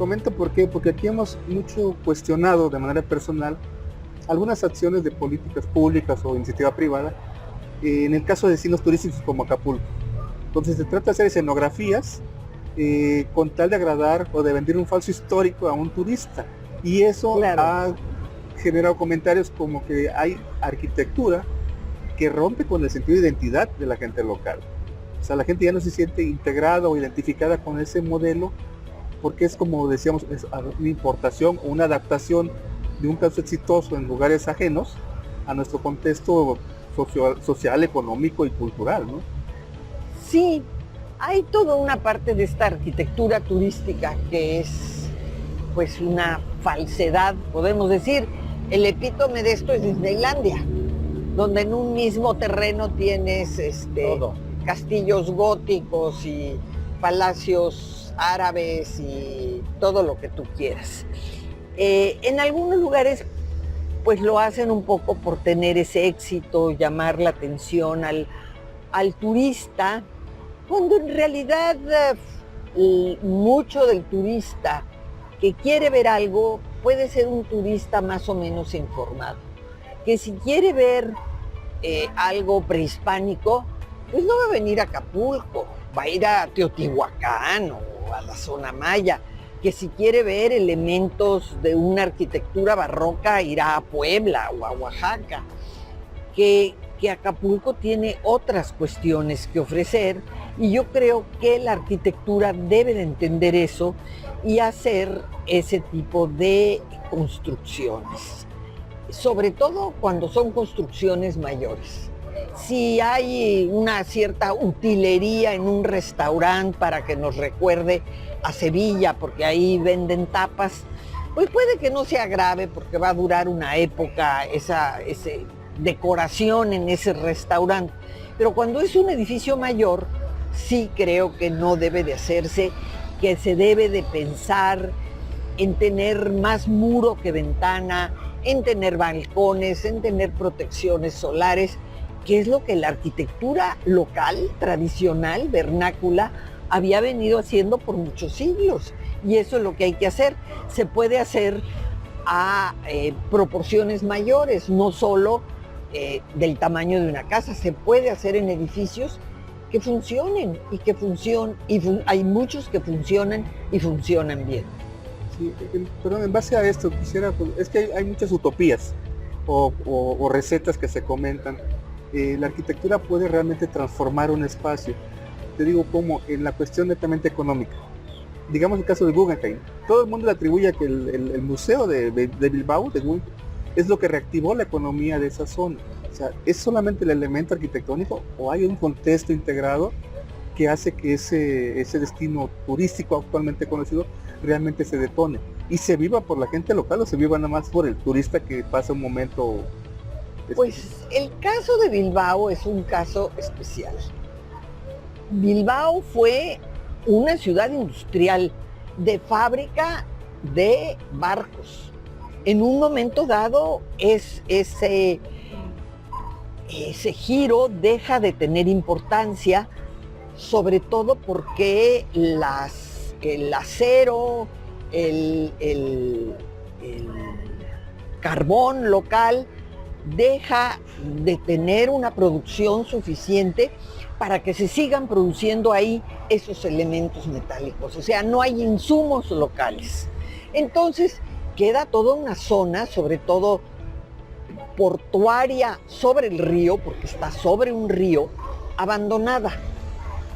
comento por qué, porque aquí hemos mucho cuestionado de manera personal algunas acciones de políticas públicas o iniciativa privada, en el caso de destinos turísticos como Acapulco. Entonces se trata de hacer escenografías con tal de agradar o de vender un falso histórico a un turista. Y eso Claro. ha generado comentarios como que hay arquitectura que rompe con el sentido de identidad de la gente local. O sea, la gente ya no se siente integrada o identificada con ese modelo porque es, como decíamos, es una importación o una adaptación de un caso exitoso en lugares ajenos a nuestro contexto social, económico y cultural, ¿no? Sí, hay toda una parte de esta arquitectura turística que es pues una falsedad, podemos decir. El epítome de esto es Disneylandia, donde en un mismo terreno tienes Todo. castillos góticos y palacios árabes y todo lo que tú quieras. En algunos lugares pues lo hacen un poco por tener ese éxito, llamar la atención al turista, cuando en realidad mucho del turista que quiere ver algo puede ser un turista más o menos informado, que si quiere ver algo prehispánico, pues no va a venir a Acapulco, va a ir a Teotihuacán o a la zona maya, que si quiere ver elementos de una arquitectura barroca irá a Puebla o a Oaxaca, que Acapulco tiene otras cuestiones que ofrecer y yo creo que la arquitectura debe de entender eso y hacer ese tipo de construcciones, sobre todo cuando son construcciones mayores. Si hay una cierta utilería en un restaurante para que nos recuerde a Sevilla, porque ahí venden tapas, pues puede que no sea grave porque va a durar una época esa decoración en ese restaurante. Pero cuando es un edificio mayor, sí creo que no debe de hacerse, que se debe de pensar en tener más muro que ventana, en tener balcones, en tener protecciones solares, que es lo que la arquitectura local, tradicional, vernácula, había venido haciendo por muchos siglos. Y eso es lo que hay que hacer. Se puede hacer a proporciones mayores, no solo del tamaño de una casa, se puede hacer en edificios que funcionen y que funcionan, hay muchos que funcionan y funcionan bien. Sí, perdón, en base a esto quisiera, pues, es que hay muchas utopías o recetas que se comentan. La arquitectura puede realmente transformar un espacio. Te digo como en la cuestión netamente económica. Digamos el caso de Guggenheim. Todo el mundo le atribuye a que el museo de Bilbao, de Guggenheim, es lo que reactivó la economía de esa zona. O sea, ¿es solamente el elemento arquitectónico o hay un contexto integrado que hace que ese destino turístico actualmente conocido realmente se detone? Y se viva por la gente local o se viva nada más por el turista que pasa un momento. Pues el caso de Bilbao es un caso especial. Bilbao fue una ciudad industrial de fábrica de barcos. En un momento dado ese giro deja de tener importancia, sobre todo porque el acero, el carbón local deja de tener una producción suficiente para que se sigan produciendo ahí esos elementos metálicos. O sea, no hay insumos locales. Entonces, queda toda una zona, sobre todo portuaria, sobre el río, porque está sobre un río, abandonada.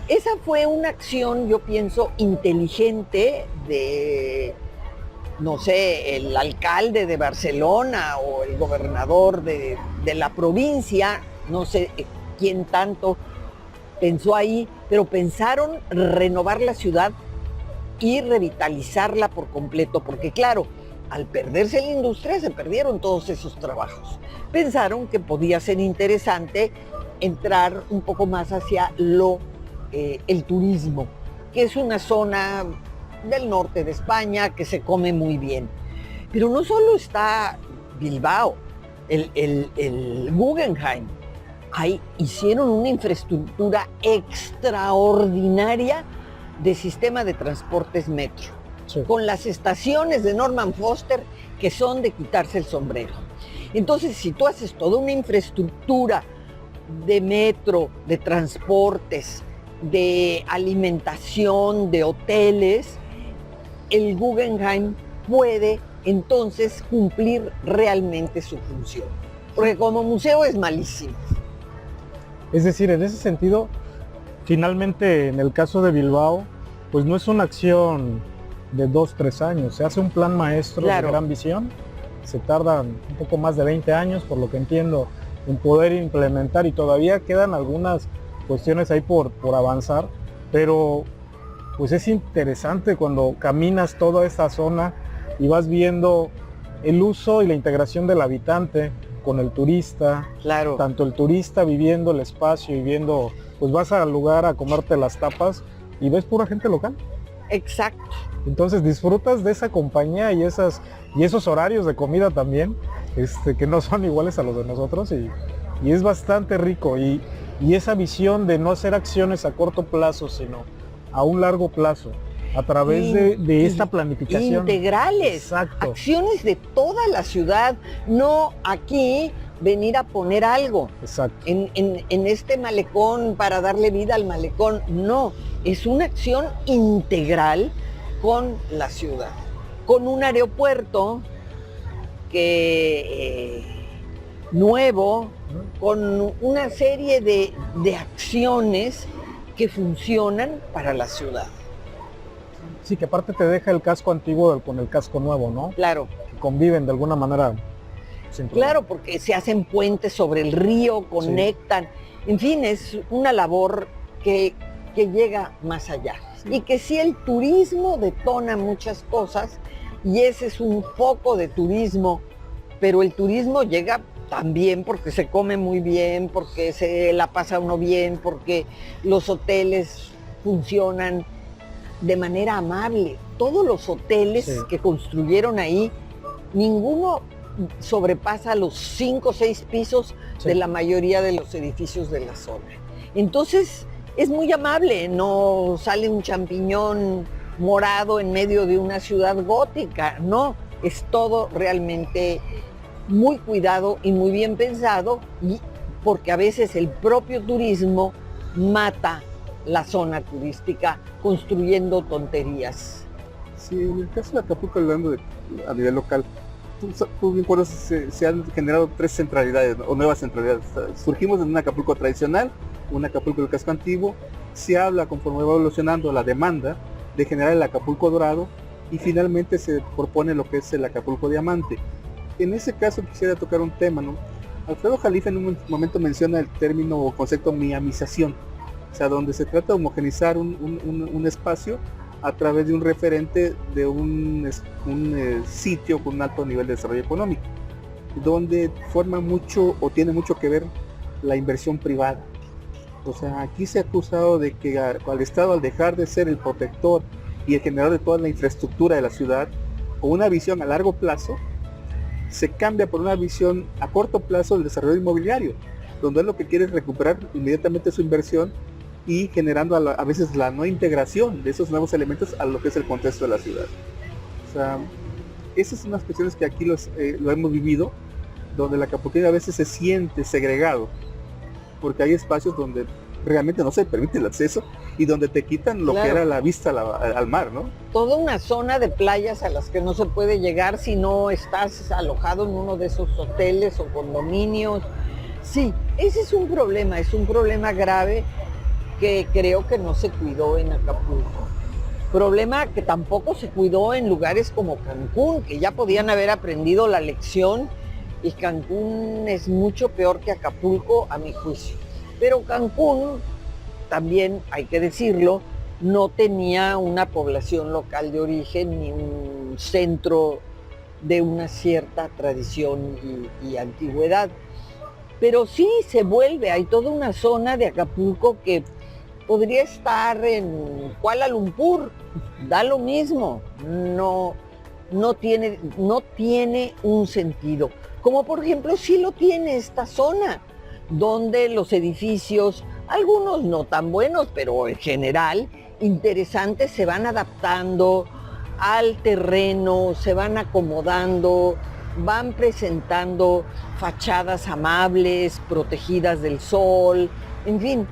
Esa fue una acción, yo pienso, inteligente de, no sé, el alcalde de Barcelona o el gobernador de la provincia, no sé quién tanto pensó ahí, pero pensaron renovar la ciudad y revitalizarla por completo, porque claro, al perderse la industria se perdieron todos esos trabajos. Pensaron que podía ser interesante entrar un poco más hacia el turismo, que es una zona del norte de España que se come muy bien. Pero no solo está Bilbao, el Guggenheim, ahí hicieron una infraestructura extraordinaria de sistema de transportes metro. Sí. con las estaciones de Norman Foster que son de quitarse el sombrero. Entonces, si tú haces toda una infraestructura de metro, de transportes, de alimentación, de hoteles, el Guggenheim puede entonces cumplir realmente su función. Porque como museo es malísimo. Es decir, en ese sentido, finalmente en el caso de Bilbao, pues no es una acción de 2-3 años, se hace un plan maestro Claro. de gran visión, se tardan un poco más de 20 años, por lo que entiendo, en poder implementar, y todavía quedan algunas cuestiones ahí por avanzar, pero pues es interesante cuando caminas toda esta zona y vas viendo el uso y la integración del habitante con el turista, Claro. tanto el turista viviendo el espacio y viendo, pues vas al lugar a comerte las tapas y ves pura gente local. Exacto. Entonces disfrutas de esa compañía y esos horarios de comida también, que no son iguales a los de nosotros, y es bastante rico, y esa visión de no hacer acciones a corto plazo, sino a un largo plazo, a través de esta planificación. Integrales. Exacto. Acciones de toda la ciudad, no aquí venir a poner algo Exacto. en este malecón para darle vida al malecón. No, es una acción integral con la ciudad, con un aeropuerto que nuevo, con una serie de acciones que funcionan para la ciudad. Sí, que aparte te deja el casco antiguo con el casco nuevo, ¿no? Claro. Que conviven de alguna manera. Sin problema. Claro, porque se hacen puentes sobre el río, conectan. Sí. En fin, es una labor que llega más allá. Sí. Y que sí, el turismo detona muchas cosas, y ese es un foco de turismo, pero el turismo llega también porque se come muy bien, porque se la pasa uno bien, porque los hoteles funcionan de manera amable. Todos los hoteles que construyeron ahí, ninguno sobrepasa los 5 o 6 pisos de la mayoría de los edificios de la zona. Entonces es muy amable, no sale un champiñón morado en medio de una ciudad gótica, no, es todo realmente muy cuidado y muy bien pensado, y porque a veces el propio turismo mata la zona turística construyendo tonterías. Sí, en el caso de Acapulco, hablando a nivel local, tú bien recuerdas, se han generado 3 centralidades o nuevas centralidades. Surgimos en un Acapulco tradicional, un Acapulco del casco antiguo. Se habla, conforme va evolucionando la demanda, de generar el Acapulco dorado, y finalmente se propone lo que es el Acapulco diamante. En ese caso quisiera tocar un tema, ¿no? Alfredo Jalife en un momento menciona el término o concepto miamización, o sea, donde se trata de homogenizar un espacio a través de un referente de un sitio con un alto nivel de desarrollo económico, donde forma mucho o tiene mucho que ver la inversión privada. O sea, aquí se ha acusado de que al Estado, al dejar de ser el protector y el generador de toda la infraestructura de la ciudad, con una visión a largo plazo, se cambia por una visión a corto plazo del desarrollo inmobiliario, donde él lo que quiere es recuperar inmediatamente su inversión y generando a veces la no integración de esos nuevos elementos a lo que es el contexto de la ciudad. O sea, esas son las cuestiones que aquí lo hemos vivido, donde la acapulqueña a veces se siente segregado, porque hay espacios donde realmente no se permite el acceso y donde te quitan lo que era la vista al mar, ¿no? Toda una zona de playas a las que no se puede llegar si no estás alojado en uno de esos hoteles o condominios. Sí, ese es un problema grave que creo que no se cuidó en Acapulco. Problema que tampoco se cuidó en lugares como Cancún, que ya podían haber aprendido la lección, y Cancún es mucho peor que Acapulco a mi juicio. Pero Cancún, también hay que decirlo, no tenía una población local de origen ni un centro de una cierta tradición y antigüedad. Pero sí se vuelve, hay toda una zona de Acapulco que podría estar en Kuala Lumpur, da lo mismo, no tiene un sentido. Como por ejemplo sí lo tiene esta zona, donde los edificios, algunos no tan buenos, pero en general interesantes, se van adaptando al terreno, se van acomodando, van presentando fachadas amables, protegidas del sol, en fin,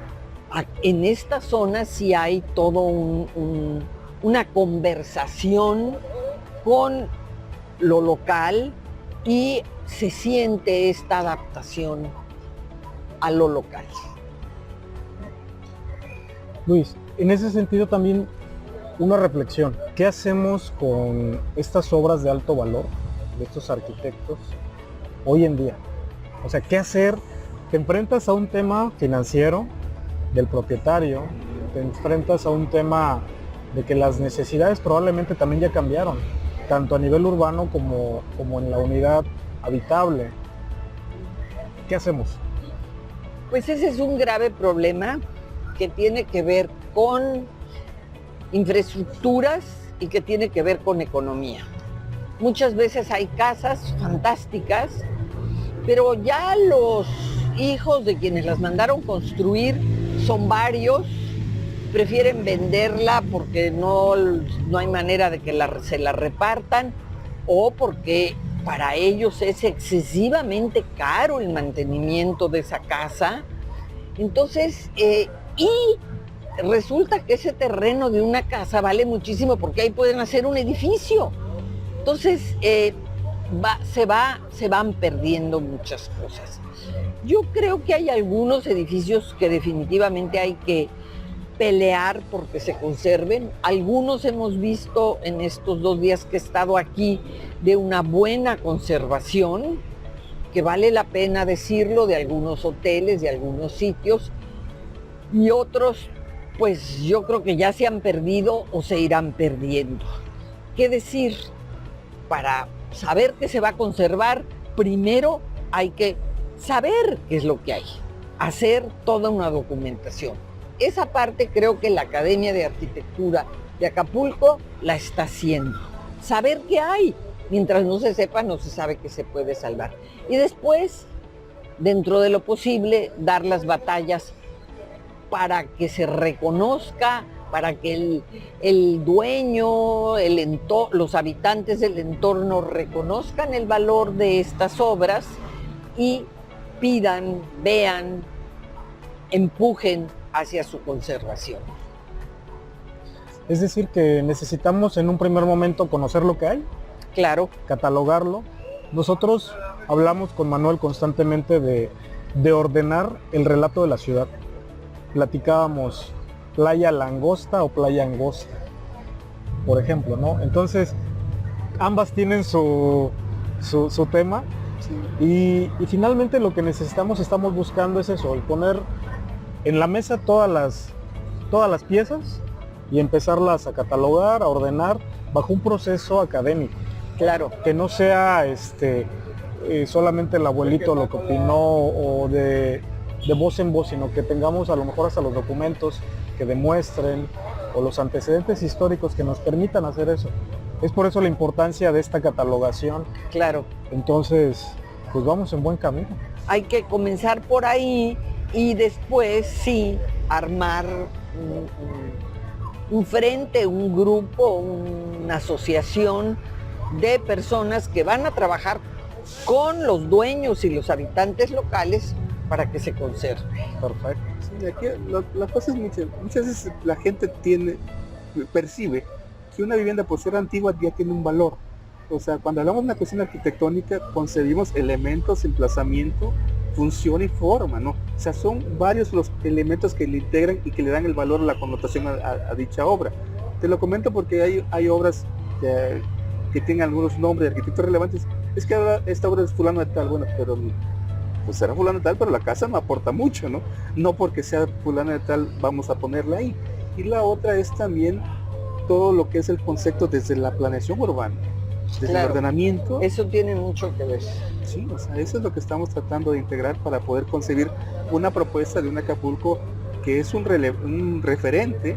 en esta zona sí hay todo una conversación con lo local y se siente esta adaptación a lo local. Luis, en ese sentido también una reflexión. ¿Qué hacemos con estas obras de alto valor de estos arquitectos hoy en día? O sea, ¿qué hacer? Te enfrentas a un tema financiero del propietario, te enfrentas a un tema de que las necesidades probablemente también ya cambiaron, tanto a nivel urbano como en la unidad habitable. ¿Qué hacemos? Pues ese es un grave problema que tiene que ver con infraestructuras y que tiene que ver con economía. Muchas veces hay casas fantásticas, pero ya los hijos de quienes las mandaron construir son varios, prefieren venderla porque no hay manera de que se la repartan o porque para ellos es excesivamente caro el mantenimiento de esa casa. Entonces, y resulta que ese terreno de una casa vale muchísimo porque ahí pueden hacer un edificio. Entonces, se van perdiendo muchas cosas. Yo creo que hay algunos edificios que definitivamente hay que pelear porque se conserven. Algunos hemos visto en estos 2 días que he estado aquí de una buena conservación, que vale la pena decirlo, de algunos hoteles, de algunos sitios, y otros, pues yo creo que ya se han perdido o se irán perdiendo. ¿Qué decir? Para saber que se va a conservar, primero hay que saber qué es lo que hay, hacer toda una documentación. Esa parte creo que la Academia de Arquitectura de Acapulco la está haciendo. Saber qué hay. Mientras no se sepa, no se sabe que se puede salvar. Y después, dentro de lo posible, dar las batallas para que se reconozca, para que el dueño, los habitantes del entorno reconozcan el valor de estas obras y pidan, vean, empujen hacia su conservación. Es decir, que necesitamos en un primer momento conocer lo que hay, Claro. catalogarlo. Nosotros hablamos con Manuel constantemente de ordenar el relato de la ciudad. Platicábamos playa langosta o playa angosta, por ejemplo, ¿no? Entonces, ambas tienen su tema. Sí. Y finalmente lo que estamos buscando es eso, el poner en la mesa todas las piezas y empezarlas a catalogar, a ordenar bajo un proceso académico. Claro. Que no sea solamente el abuelito lo que opinó o de voz en voz, sino que tengamos a lo mejor hasta los documentos que demuestren o los antecedentes históricos que nos permitan hacer eso. Es por eso la importancia de esta catalogación. Claro. Entonces, pues vamos en buen camino. Hay que comenzar por ahí y después sí armar un frente, un grupo, una asociación de personas que van a trabajar con los dueños y los habitantes locales para que se conserve. Perfecto. Sí, aquí la cosa es muchas veces la gente percibe que una vivienda por ser antigua ya tiene un valor. O sea, cuando hablamos de una cuestión arquitectónica, concebimos elementos, emplazamiento, función y forma, ¿no? O sea, son varios los elementos que le integran y que le dan el valor, la connotación a dicha obra. Te lo comento porque hay obras que tienen algunos nombres de arquitectos relevantes. Es que ahora esta obra es fulano de tal, bueno, pero pues será fulano de tal, pero la casa no aporta mucho, ¿no? No porque sea fulano de tal vamos a ponerla ahí. Y la otra es también todo lo que es el concepto desde la planeación urbana, desde Claro. el ordenamiento. Eso tiene mucho que ver. Sí, o sea, eso es lo que estamos tratando de integrar para poder concebir una propuesta de un Acapulco que es un referente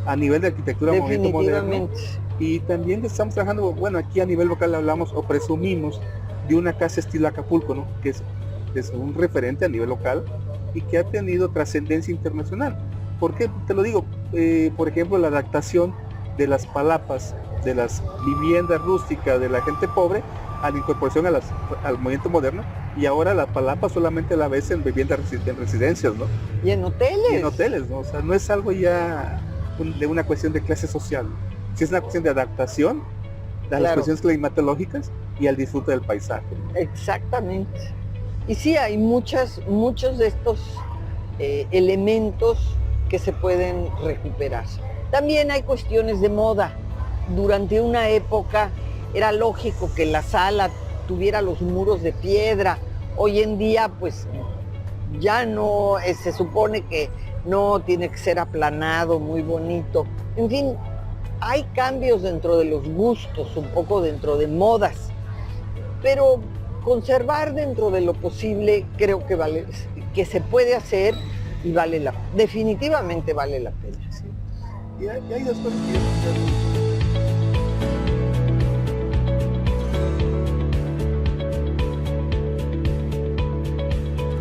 a nivel de arquitectura movimiento moderno. Definitivamente. Y también estamos trabajando, bueno, aquí a nivel local hablamos o presumimos de una casa estilo Acapulco, ¿no? Que es un referente a nivel local y que ha tenido trascendencia internacional. ¿Por qué? Te lo digo, por ejemplo, la adaptación de las palapas de las viviendas rústicas de la gente pobre a la incorporación al movimiento moderno, y ahora la palapa solamente la ves en viviendas, en residencias, ¿no? Y en hoteles. Y en hoteles, ¿no? O sea, no es algo ya de una cuestión de clase social, sí es una cuestión de adaptación a las cuestiones climatológicas y al disfrute del paisaje. Exactamente. Y sí, hay muchos de estos elementos que se pueden recuperar. También hay cuestiones de moda. Durante una época era lógico que la sala tuviera los muros de piedra. Hoy en día, pues, ya no, se supone que no tiene que ser aplanado, muy bonito. En fin, hay cambios dentro de los gustos, un poco dentro de modas, pero conservar dentro de lo posible creo que se puede hacer y definitivamente vale la pena. Sí. Y hay dos cosas que yo